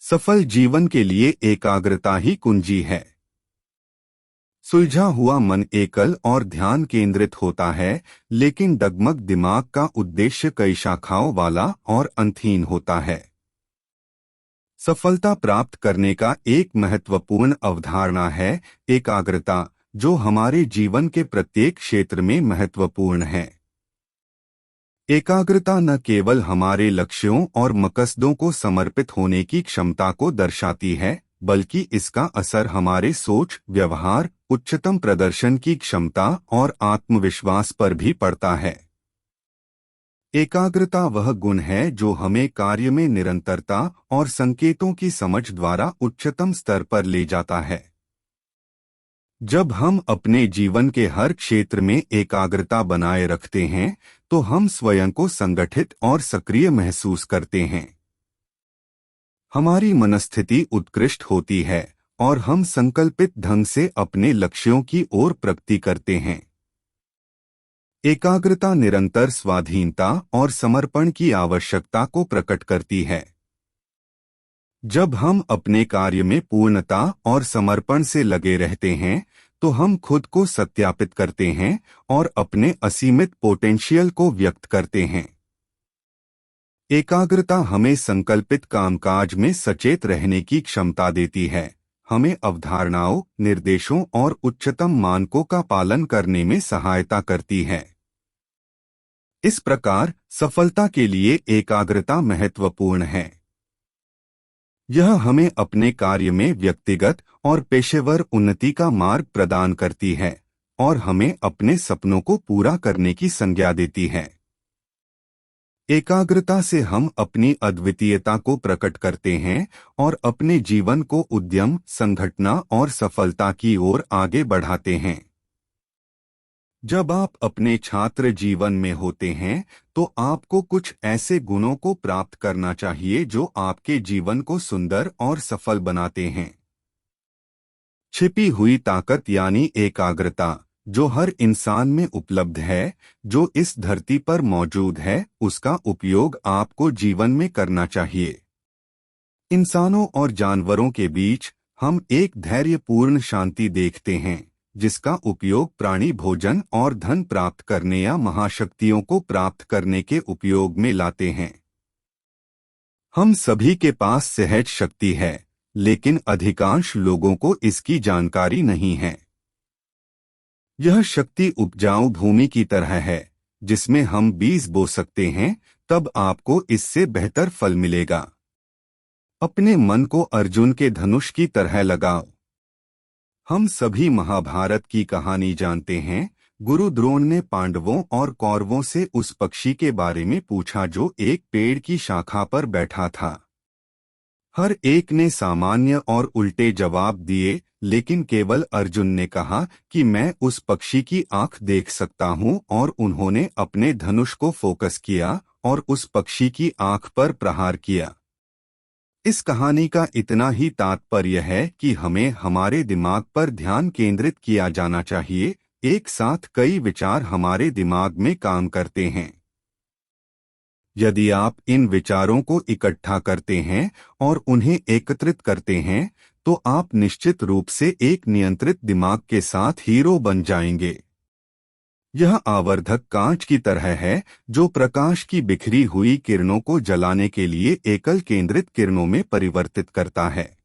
सफल जीवन के लिए एकाग्रता ही कुंजी है। सुलझा हुआ मन एकल और ध्यान केंद्रित होता है, लेकिन डगमग दिमाग का उद्देश्य कई शाखाओं वाला और अंतहीन होता है। सफलता प्राप्त करने का एक महत्वपूर्ण अवधारणा है एकाग्रता, जो हमारे जीवन के प्रत्येक क्षेत्र में महत्वपूर्ण है। एकाग्रता न केवल हमारे लक्ष्यों और मकसदों को समर्पित होने की क्षमता को दर्शाती है, बल्कि इसका असर हमारे सोच, व्यवहार, उच्चतम प्रदर्शन की क्षमता और आत्मविश्वास पर भी पड़ता है। एकाग्रता वह गुण है जो हमें कार्य में निरंतरता और संकेतों की समझ द्वारा उच्चतम स्तर पर ले जाता है। जब हम अपने जीवन के हर क्षेत्र में एकाग्रता बनाए रखते हैं, तो हम स्वयं को संगठित और सक्रिय महसूस करते हैं। हमारी मनस्थिति उत्कृष्ट होती है और हम संकल्पित ढंग से अपने लक्ष्यों की ओर प्रगति करते हैं। एकाग्रता निरंतर स्वाधीनता और समर्पण की आवश्यकता को प्रकट करती है। जब हम अपने कार्य में पूर्णता और समर्पण से लगे रहते हैं, तो हम खुद को सत्यापित करते हैं और अपने असीमित पोटेंशियल को व्यक्त करते हैं। एकाग्रता हमें संकल्पित कामकाज में सचेत रहने की क्षमता देती है, हमें अवधारणाओं, निर्देशों और उच्चतम मानकों का पालन करने में सहायता करती है। इस प्रकार सफलता के लिए एकाग्रता महत्वपूर्ण है। यह हमें अपने कार्य में व्यक्तिगत और पेशेवर उन्नति का मार्ग प्रदान करती है और हमें अपने सपनों को पूरा करने की संज्ञा देती है। एकाग्रता से हम अपनी अद्वितीयता को प्रकट करते हैं और अपने जीवन को उद्यम, संगठन और सफलता की ओर आगे बढ़ाते हैं। जब आप अपने छात्र जीवन में होते हैं, तो आपको कुछ ऐसे गुणों को प्राप्त करना चाहिए जो आपके जीवन को सुंदर और सफल बनाते हैं। छिपी हुई ताकत यानी एकाग्रता, जो हर इंसान में उपलब्ध है, जो इस धरती पर मौजूद है, उसका उपयोग आपको जीवन में करना चाहिए। इंसानों और जानवरों के बीच हम एक धैर्यपूर्ण शांति देखते हैं, जिसका उपयोग प्राणी भोजन और धन प्राप्त करने या महाशक्तियों को प्राप्त करने के उपयोग में लाते हैं। हम सभी के पास सहज शक्ति है, लेकिन अधिकांश लोगों को इसकी जानकारी नहीं है। यह शक्ति उपजाऊ भूमि की तरह है, जिसमें हम बीज बो सकते हैं, तब आपको इससे बेहतर फल मिलेगा। अपने मन को अर्जुन के धनुष की तरह लगाओ। हम सभी महाभारत की कहानी जानते हैं। गुरु द्रोण ने पांडवों और कौरवों से उस पक्षी के बारे में पूछा जो एक पेड़ की शाखा पर बैठा था। हर एक ने सामान्य और उल्टे जवाब दिए, लेकिन केवल अर्जुन ने कहा कि मैं उस पक्षी की आंख देख सकता हूं, और उन्होंने अपने धनुष को फोकस किया और उस पक्षी की आंख पर प्रहार किया। इस कहानी का इतना ही तात्पर्य है कि हमें हमारे दिमाग पर ध्यान केंद्रित किया जाना चाहिए। एक साथ कई विचार हमारे दिमाग में काम करते हैं। यदि आप इन विचारों को इकट्ठा करते हैं और उन्हें एकत्रित करते हैं, तो आप निश्चित रूप से एक नियंत्रित दिमाग के साथ हीरो बन जाएंगे। यह आवर्धक कांच की तरह है, जो प्रकाश की बिखरी हुई किरणों को जलाने के लिए एकल केंद्रित किरणों में परिवर्तित करता है।